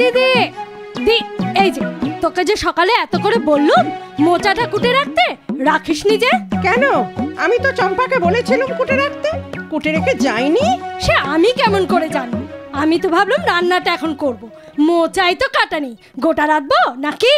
দিদি দি, এই যে তোকে যে সকালে এত করে বললুম মোচাটা কুটে রাখতে, রাখিসনি যে? কেন? আমি তো চম্পাকে বলেছিলাম কুটে রাখতে, কুটে রেখে যাইনি। সে আমি কেমন করে জানবো? আমি তো ভাবলাম রান্নাটা এখন করব, মোচাই তো কাটা নেই, গোটা রাখবো নাকি?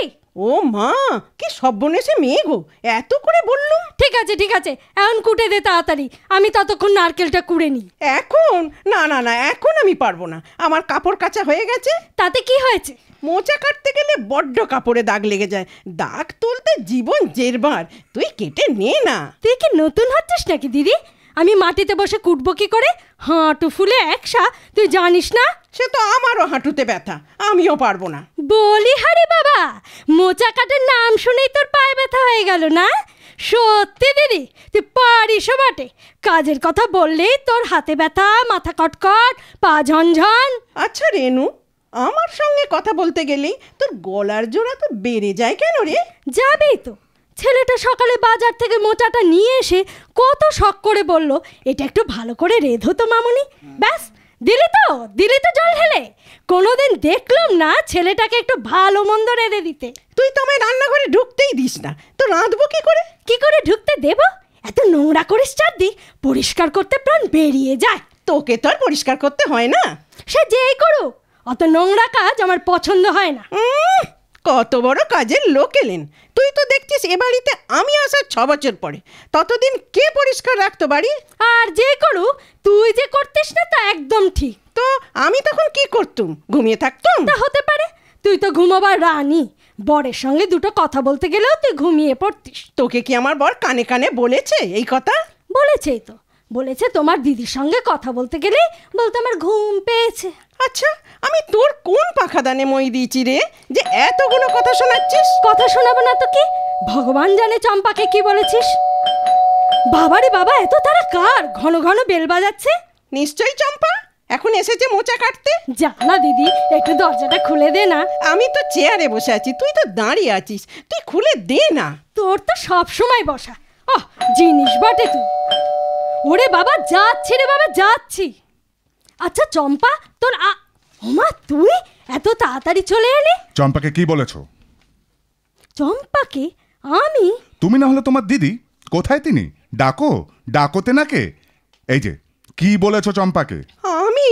ও মা, কি সর্বনেশে মেয়ে গো, এত করে বললুম। ঠিক আছে ঠিক আছে, এখন কুটে দে তাড়াতাড়ি, আমি ততক্ষণ নারকেলটা কুড়ে নিই। এখন? না না না, এখন আমি পারবো না, আমার কাপড় কাচা হয়ে গেছে। তাতে কি হয়েছে? মোচা কাটতে গেলে বড্ড কাপড়ে দাগ লেগে যায়, দাগ তুলতে জীবন জেরবার। তুই কেটে নে না। তুই কি নতুন হচ্ছিস নাকি দিদি? আমি মাটিতে বসে কুটবো কি করে? হাঁটু ফুলে একসা, তুই জানিস না? সে তো আমারও হাঁটুতে ব্যথা, আমিও পারবো না। বলি হারে বাবা, মোচা কাটার নাম শুনেই তোর পায়ে ব্যথা হয়ে গেল না? সত্যি দিদি, তুই পারিসও বটে। কাজের কথা বললেই তোর হাতে ব্যথা, মাথা কটকট, পা ঝনঝন। আচ্ছা রেনু, আমার সঙ্গে কথা বলতে গেলেই তোর গলার জোড়া তো বেড়ে যায় কেন রে? যাবেই তো, ছেলেটা সকালে বাজার থেকে মোচাটা নিয়ে এসে কত শখ করে বলল, এটা একটু ভালো করে রেধো তো মামুনি। ব্যাস, দিলি তো জল ঢেলে। কোনোদিন দেখলাম না ছেলেটাকে একটু ভালো মন্দ রেঁধে দিতে। তুই তো আমায় রান্নাঘরে ঢুকতেই দিস না, তো রাঁধবো কি করে? কি করে ঢুকতে দেব? এত নোংরা করিস চারদিক, পরিষ্কার করতে প্রাণ বেরিয়ে যায়। তোকে তো আর পরিষ্কার করতে হয় না। সে যেই করুক, অত নোংরা কাজ আমার পছন্দ হয় না। কত বড় কাজের লোক এলেন। তুই তো দেখছিস এ বাড়িতে আমি আসার 6 বছর পরে, ততদিন কে পরিষ্কার রাখতো বাড়ি? আর যে করুক, তুই যে করতিস না তা একদম ঠিক। তো আমি তখন কি করতুম? ঘুমিয়ে থাকতুম? তা হতে পারে, তুই তো ঘুমাবার রানী। বরের সঙ্গে দুটো কথা বলতে গেলেও তুই ঘুমিয়ে পড়তিস। তোকে কি আমার বর কানে কানে বলেছে এই কথা? বলেছেই তো, বলেছে তোমার দিদির সঙ্গে কথা বলতে গেলে বলতে আমার ঘুম পেয়েছে। আচ্ছা, আমি তোর কোন পাখাদানে মই দিয়েছি রে যে এতগুলো কথা শোনাচ্ছিস? কথা শোনাবো না তো কি? ভগবান জানে চম্পাকে কি বলেছিস। বাবারে বাবা, এত তারা কার? ঘন ঘন বেল বাজাচ্ছে। নিশ্চয়ই চম্পা এখন এসেছে মোচা কাটতে। জানা দিদি, একটু দরজাটা খুলে দে না। আমি তো চেয়ারে বসে আছি, তুই তো দাঁড়িয়ে আছিস, তুই খুলে দে না। তোর তো সব সময় বসা। জিনিস বটে তুই। ওরে বাবা, যাচ্ছি রে বাবা, যাচ্ছি। আচ্ছা চম্পা, তোর ওমা, তুই এত তাড়াতাড়ি চলে এলি? চম্পাকে কি বলেছো? চম্পাকে? আমি? তুমি না হলে তোমার দিদি, কোথায় তিনি? ডাকো তেনাকে। এই যে কি বলেছো চম্পাকে? আমি?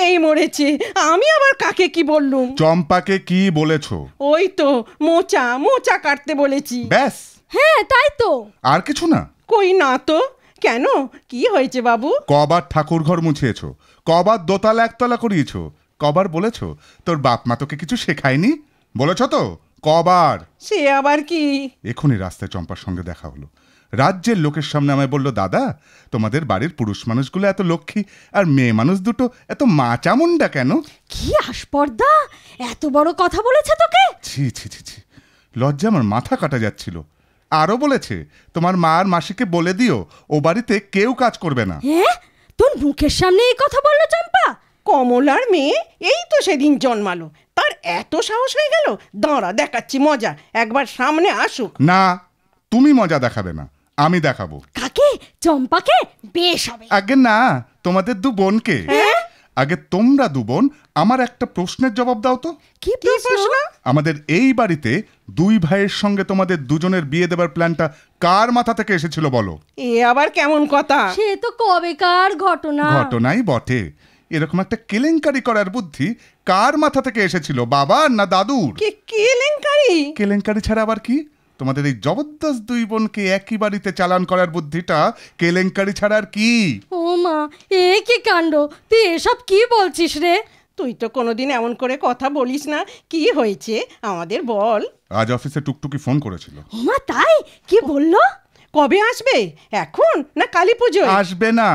এই মরেছে, আমি আবার কাকে কি বললুম? চম্পাকে কি বলেছো? ওই তো মোচা কাটতে বলেছি। ব্যাস? হ্যাঁ তাই তো। আর কিছু না? কই না তো। কেন, কি হয়েছে বাবু? কবার ঠাকুর ঘর মুছিয়েছো, কবার দোতলা একতলা করিয়েছো, কবার বলেছো তোর বাপ মা তোকে কিছু শেখায়নি? বলেছ তো? কবার? সে আবার কি? এখনই রাস্তায় চম্পার সঙ্গে দেখা হলো। রাজ্যের লোকের সামনে আমায় বলল, দাদা তোমাদের বাড়ির পুরুষ মানুষগুলো এত লক্ষ্মী, আর মেয়ে মানুষ দুটো এত মাচামুন্ডা কেন? কি আস্পর্ধা, এত বড় কথা বলেছে তোকে? ছি ছি ছি ছি, লজ্জা আমার মাথা কাটা যাচ্ছিল। আরো বলেছে, তোমার মা আর মাসিকে বলে দিও ও বাড়িতে কেউ কাজ করবে না। তোর মুখের সামনে এই কথা বললো চম্পা? কমলার মেয়ে এই তো সেদিন জন্মালো, তার এত সাহস হয়ে গেল? দাঁড়া দেখাচ্ছি মজা, একবার সামনে আসুক। না, তুমি মজা দেখাবে না, আমি দেখাবো। কাকে? চম্পাকে? বেশ হবে। আগে না, তোমাদের দু বোনকে। আগে তোমরা দু বোন আমার একটা প্রশ্নের জবাব দাও তো। কি প্রশ্ন? আমাদের এই বাড়িতে দুই ভাইয়ের সঙ্গে তোমাদের দুজনের বিয়ে দেবার প্ল্যানটা কার মাথা থেকে এসেছিল বলো? এ আবার কেমন কথা? সে তো কবেকার ঘটনা। ঘটনাই বটে। এরকম একটা কেলেঙ্কারি করার বুদ্ধি কার মাথা থেকে এসেছিল, বাবার না দাদুর? কেলেঙ্কারি? কেলেঙ্কারি ছাড়া আবার কি? তোমাদের এই জবরদস্ত দুই বোনকে একই বাড়িতে চালান করার বুদ্ধিটা কেলেঙ্কারি ছাড়া আর কি? ও মা, এ কি কাণ্ড! তুই এসব কি বলছিস রে? তুই তো কোনোদিন এমন করে কথা বলিস না। কি হয়েছে আমাদের বল। আজ অফিসে টুকটুকি ফোন করেছিল। ও মা, তাই? কি বললো? কবে আসবে, এখন না কালী পুজো? আসবে না,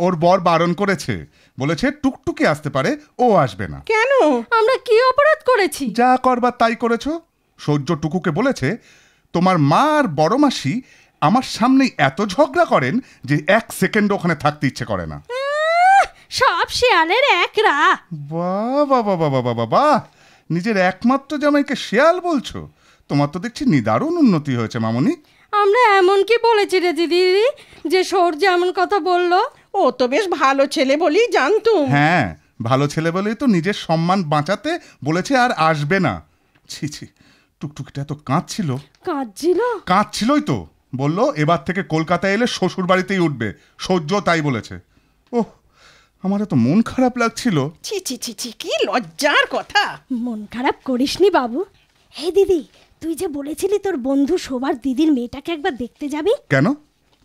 ওর বর বারণ করেছে, বলেছে টুকটুকি আসতে পারে, ও আসবে না। কেন? আমরা কি অপরাধ করেছি? যা করবার তাই করেছো। সূর্য টুকুকে বলেছে তোমার মা আর বড় মাসি আমার সামনেই এত ঝগড়া করেন যে 1 সেকেন্ড ওখানে থাকতে ইচ্ছে করে না। সব শেয়ালের একরা। বাবা বাবা বাবা বাবা, নিজের একমাত্র জামাইকে শেয়াল বলছো? তোমার তো দেখছি নিদারুণ উন্নতি হয়েছে মামনি। আমরা এমন কি বলেছি রে দিদি যে সূর্য এমন কথা বললো? ও তো বেশ ভালো ছেলে বলি জানতুম। হ্যাঁ, ভালো ছেলে বলেই তো নিজের সম্মান বাঁচাতে বলেছে আর আসবে না। ছি ছি, টুকটুকিটা এত কাঁদছিল। কাঁদছিলই তো, বললো এবার থেকে কলকাতায় এলে শ্বশুর বাড়িতেই উঠবে, সহ্য তাই বলেছে। ওহ, আমার এত মন খারাপ লাগছিল। ছি ছি ছি ছি, কি লজ্জার কথা। মন খারাপ করিসনি বাবু। হে দিদি, তুই যে বলেছিলি তোর বন্ধু শোভার দিদির মেয়েটাকে একবার দেখতে যাবি। কেন,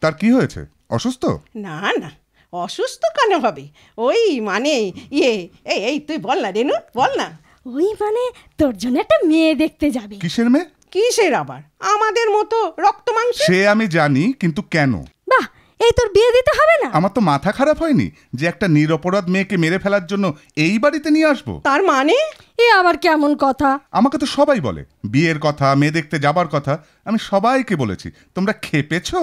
তার কি হয়েছে? অসুস্থ? না না, অসুস্থ কেন হবে? ওই মানে এই তুই বল না রেনু, বল না। ওই মানে তোর জন্য একটা মেয়ে দেখতে যাবে। কিসের মেয়ে? কিসের আবার? আমাদের মতো রক্ত মাংস। সে আমি জানি, কিন্তু কেন? বাহ, এই তোর বিয়ে দিতে হবে না? আমার তো মাথা খারাপ হয়নি যে একটা নিরপরাধ মেয়েকে মেরে ফেলার জন্য এই বাড়িতে নিয়ে আসবো। তার মানে? এ আবার কেমন কথা? আমাকে তো সবাই বলে বিয়ের কথা, মেয়ে দেখতে যাবার কথা। আমি সবাইকে বলেছি, তোমরা খেপেছো?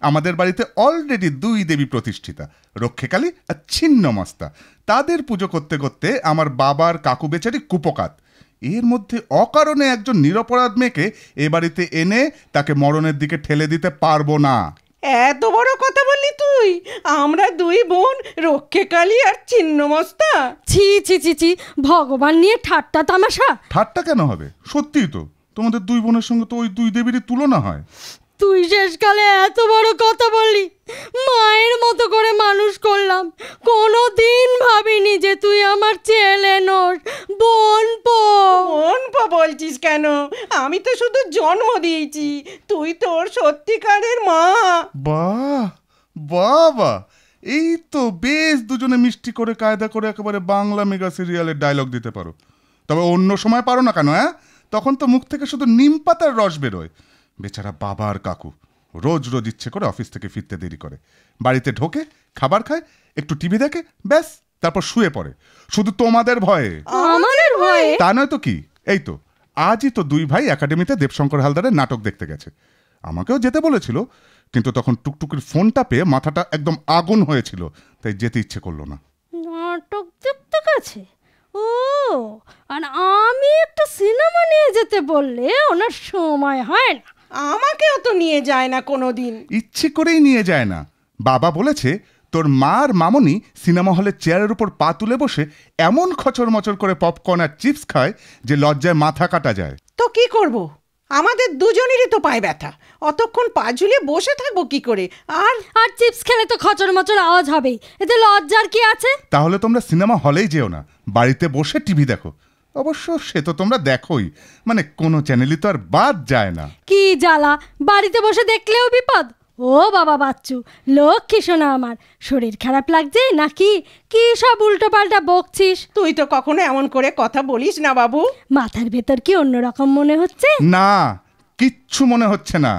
আমাদের বাড়িতে অলরেডি 2 দেবী প্রতিষ্ঠিতা, রক্ষেকালী আর ছিন্নমস্তা। তাদের পুজো করতে করতে আমার বাবার কাকু বেচারি কুপকাত। এর মধ্যে অকারণে একজন নিরপরাধ মেয়েকে এ বাড়িতে এনে তাকে মরণের দিকে ঠেলে দিতে পারবো না। এত বড় কথা বললি তুই? আমরা 2 বোন, রক্ষেকালী আর ছিন্নমস্তা। ছি ছি ছি ছি, ভগবান নিয়ে ঠাট্টা তামাশা। ঠাট্টা কেন হবে? সত্যিই তো, তোমাদের 2 বোনের সঙ্গে তো ওই 2 দেবীরই তুলনা হয়। তুই শেষকালে এত বড় কথা বললি। মায়ের মতো করে মানুষ করলাম, কোনো দিন ভাবিনি যে তুই আমার ছেলে নোস। বোন বলছিস কেন? আমি তো শুধু জন্ম দিয়েছি, তুই তোর সত্যিকারের মা। বাহ বাবা, এই তো বেশ দুজনে মিষ্টি করে কায়দা করে একেবারে বাংলা মেগা সিরিয়ালের ডায়লগ দিতে পারো। তবে অন্য সময় পারো না কেন? তখন তো মুখ থেকে শুধু নিম পাতার রস বেরোয়। বেচারা বাবা আর কাকু রোজ রোজ ইচ্ছে করে অফিস থেকে ফিরতে দেরি করে, বাড়িতে ঢোকে, খাবার খায়, একটু টিভি দেখে, ব্যাস, তারপর শুয়ে পড়ে, শুধু তোমাদের ভয়ে। আমাদের ভয়ে? তা নয় তো কি। এই তো আজই তো 2 ভাই একাডেমিতে দেবশঙ্কর হালদারের নাটক দেখতে গেছে। আমাকেও যেতে বলেছিল, কিন্তু তখন টুকটুকির ফোনটা পেয়ে মাথাটা একদম আগুন হয়েছিল, তাই যেতে ইচ্ছে করলো না। নাটক দেখতে গেছে? ও, আর আমি একটা সিনেমা নিয়ে যেতে বললে ওনার সময় হয় না। আমাকেও তো নিয়ে যায় না কোনোদিন। ইচ্ছে করেই নিয়ে যায় না। বাবা বলেছে তোর মা আর মামনি সিনেমা হলে চেয়ারের উপর পা তুলে বসে এমন খচর মচর করে পপকর্ন আর চিপস খায় যে লজ্জায় মাথা কাটা যায়। তো কি করব? আমাদের দুজনেরই তো পায়ে ব্যথা, অতক্ষণ পা ঝুলিয়ে বসে থাকবো কি করে? আর চিপস খেলে তো খচর মচর আওয়াজ হবেই, এতে লজ্জার কি আছে? তাহলে তোমরা সিনেমা হলেই যেও না, বাড়িতে বসে টিভি দেখো। অবশ্য সে তো তোমরা দেখোই, মানে কোনো চ্যানেলই তো আর বাদ যায় না। কি জ্বালা, বাড়িতে বসে দেখলেও বিপদ। ও বাবা বাচ্চু, লক্ষ্মী শোনা আমার, শরীর খারাপ লাগছে নাকি? কি সব উল্টো পাল্টা বকছিস? তুই তো কখনো এমন করে কথা বলিস না বাবু। মাথার ভেতর কি অন্যরকম মনে হচ্ছে? না, কিচ্ছু মনে হচ্ছে না।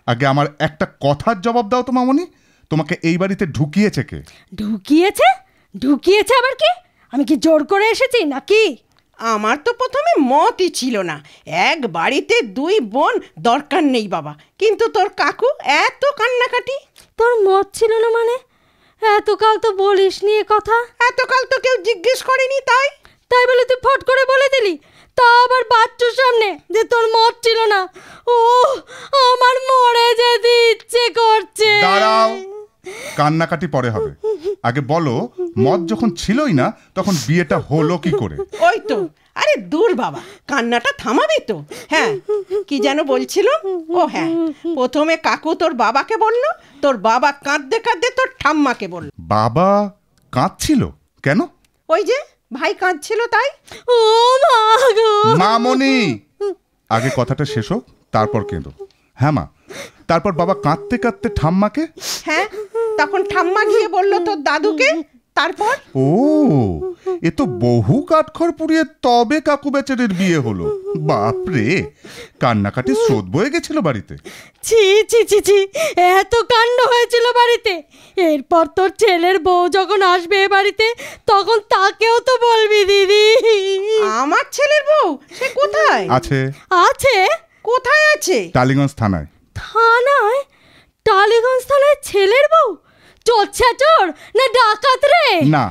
আগে আমার একটা কথার জবাব দাও তো মামনি, তোমাকে এই বাড়িতে ঢুকিয়েছে কে? ঢুকিয়েছে আবার কি? আমি কি জোর করে এসেছি নাকি? আমার তো প্রথমে মতই ছিল না, এক বাড়িতে 2 বোন দরকার নেই বাবা, কিন্তু তোর কাকু এত কান্নাকাটি। তোর মত ছিল না মানে? এতকাল তো বলিস নি এ কথা। এতকাল তো কেউ জিজ্ঞেস করেনি, তাই বলে তুই ফট করে বলে দিলি, তা আবার বাচ্চুর সামনে যে তোর মত ছিল না। ও, আমার মরে যেতে ইচ্ছে করছে। দাঁড়াও, কান্নাকাটি পরে হবে। আগে বলো, মদ যখন ছিলই না তখন বিয়েটা হলো কি করে? ওই তো, আরে দূর বাবা, কান্নাটা থামাবি তো। হ্যাঁ, কি যেন বলছিল? ও হ্যাঁ, প্রথমে কাকু তোর বাবাকে বলল, তোর বাবা কাঁদতে কাঁদতে তোর ঠাম্মাকে বলল। বাবা কাঁদছিল কেন? ওই যে ভাই কাঁদছিল তাই। ও মা গো! মামনি, আগে কথাটা শেষ হোক, তারপর কেঁদো। হ্যাঁ মা, তারপর বাবা কাঁদতে কাঁদতে ঠাম্মাকে? হ্যাঁ, তখন ঠাম্মা গিয়ে বলল তোর দাদুকে, তারপর? ও, এ তো বহু কাঠখড় পুড়িয়ে তবে কাকু বেচারির বিয়ে হলো। বাপরে, কান্নাকাটি স্রোত বয়ে গেছিল বাড়িতে। ছি ছি ছি ছি, এত কাণ্ড হয়েছিল বাড়িতে। এরপর তোর ছেলের বউ যখন আসবে এ বাড়িতে, তখন তাকেও তো বলবি দিদি। আমার ছেলের বউ সে কোথায় আছে? আছে? কোথায় আছে? টালিগঞ্জ থানায়। থানায়? টালিগঞ্জ থানায় ছেলের বউ? চোর না ডাকাত রে? না,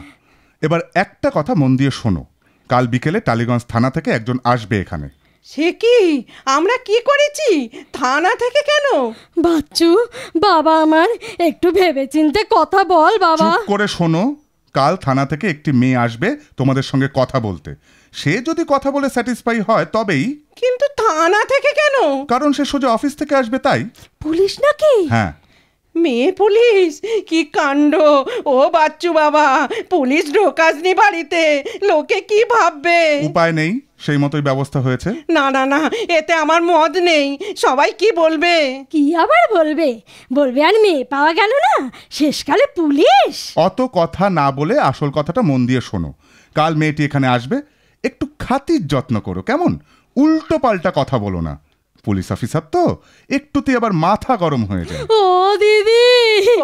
এবার একটা কথা মন দিয়ে শোনো, কাল বিকেলে টালিগঞ্জ থানা থেকে একজন আসবে এখানে। সে কি? আমরা কি করেছি? থানা থেকে কেন? বাচ্চু, বাবা আমার, একটু ভেবেচিন্তে কথা বল বাবা। চুপ করে শোনো, কাল থানা থেকে একটি মেয়ে আসবে তোমাদের সঙ্গে কথা বলতে। সে যদি কথা বলে স্যাটিসফাই হয় তবেই। কিন্তু থানা থেকে কেন? কারণ সে সোজা অফিস থেকে আসবে তাই। পুলিশ নাকি? হ্যাঁ। মেয়ে পুলিশ? কি কাণ্ড! ও বাচ্চু বাবা, পুলিশ ঢোকাসনি বাড়িতে, লোকে কি ভাববে? উপায় নেই, সেই মতোই ব্যবস্থা হয়েছে। না না না, এতে আমার মত নেই। সবাই কি বলবে? কি আবার বলবে? বলবে আর মেয়ে পাওয়া গেল না, শেষকালে পুলিশ। অত কথা না বলে আসল কথাটা মন দিয়ে শোনো। কাল মেয়েটি এখানে আসবে, একটু খাতির যত্ন করো, কেমন? উল্টো পাল্টা কথা বলো না। পুলিশ অফিসার তো একটুতেই আবার মাথা গরম হয়ে যায়। ও দিদি!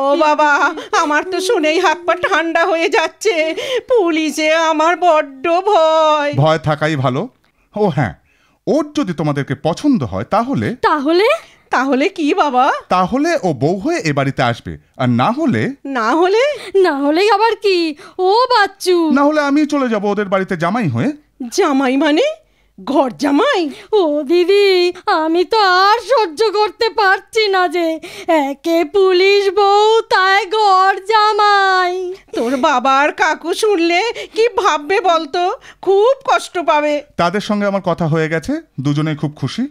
ও বাবা, আমার তো শুনেই হাত পা ঠান্ডা হয়ে যাচ্ছে। পুলিশে আমার বড্ড ভয়। ভয় থাকাই ভালো। ও হ্যাঁ, ওর যদি তোমাদেরকে পছন্দ হয় তাহলে তাহলে? তাহলে কি বাবা? তাহলে ও বউ হয়ে এ বাড়িতে আসবে, আর না হলে না হলে? না হলে আবার কি? ও বাচ্চু! না হলে আমি চলে যাব ওদের বাড়িতে জামাই হয়ে। জামাই মানে? ঘর জামাই? ও দিদি, আমি তো আর সহ্য করতে পারছি না যে একে পুলিশ বউ, তাই ঘর জামাই। তোর বাবার কাকু শুনলে কি ভাববে বলতো? খুব কষ্ট পাবে। তাদের সঙ্গে আমার কথা হয়ে গেছে, দুজনেই খুব খুশি।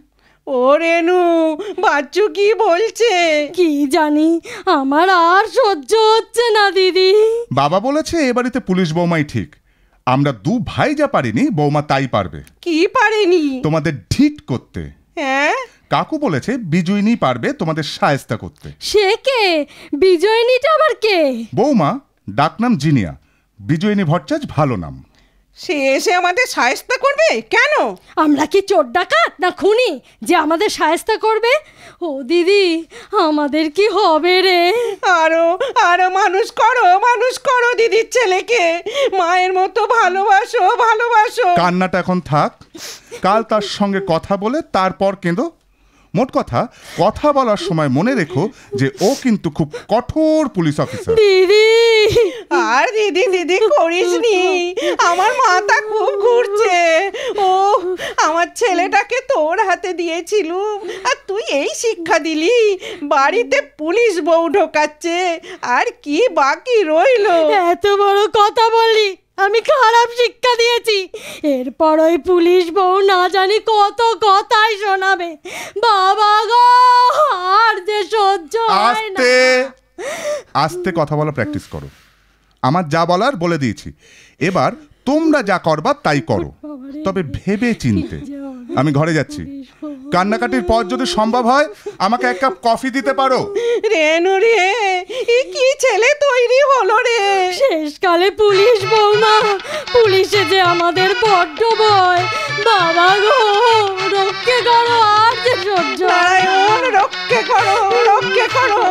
ও রেনু, বাচ্চু কি বলছে? কি জানি, আমার আর সহ্য হচ্ছে না দিদি। বাবা বলেছে এ বাড়িতে পুলিশ বৌমাই ঠিক। আমরা দু ভাই যা পারিনি, বৌমা তাই পারবে। কি পারেনি? তোমাদের ঢিট করতে। হ্যাঁ? কাকু বলেছে বিজয়িনী পারবে তোমাদের শায়েস্তা করতে। সে কে? বিজয়িনীটা আবার কে? বৌমা, ডাকনাম জিনিয়া, বিজয়িনী ভট্টাচার্য ভালো নাম। সে এসে আমাদের সায়স্তা করবে? কেন? আমরা কি চোর ডাকাত না খুনি যে আমাদের সাহায্য করবে? ও দিদি, আমাদের কি হবে রে? আরো আরো মানুষ করো দিদির ছেলেকে। মায়ের মতো ভালোবাসো, ভালোবাসো। কান্নাটা এখন থাক, কাল তার সঙ্গে কথা বলে তারপর কেঁদো। মোট কথা, কথা বলার সময় মনে রেখো যে ও কিন্তু খুব কঠোর পুলিশ অফিসার। দিদি! আর দিদি দিদি করিসনি, আমার মাথা খুব ঘুরছে। ও, আমার ছেলেটাকে তোর হাতে দিয়েছিলুম, আর তুই এই শিক্ষা দিলি। বাড়িতে পুলিশ বউ ঢোকাচ্ছে, আর কি বাকি রইলো? এত বড় কথা বললি, আমি খারাপ শিক্ষা দিয়েছি। এরপর ওই পুলিশ বউ না জানি কত কথাই শোনাবে। বাবা গো, আর যে সহ্য হয় না। আস্তে আস্তে কথা বলা প্র্যাকটিস করো। আমার যা বলার বলে দিয়েছি, এবার তোমরা যা করবা তাই করো, তবে ভেবে চিনতে। আমি ঘরে যাচ্ছি। কান্নাকাটির পর যদি সম্ভব হয় আমাকে এক কাপ কফি দিতে পারো। রেনু রে, এ কি ছেলে তৈরি হলো রে? শেষকালে পুলিশ বৌমা, পুলিশে যে আমাদের বড্ড ভয়। বাবা গো, রক্ষে করো, আর যে সহ্য হয় না। নারায়ণ, রক্ষে করো, রক্ষে করো।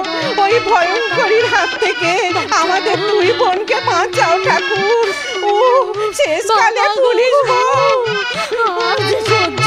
ওই ভয়ঙ্করীর হাত থেকে আমাদের দুই বোনকে বাঁচাও ঠাকুর। ও, শেষকালে বাবা গো, পুলিশ বউ। আর যে সহ্য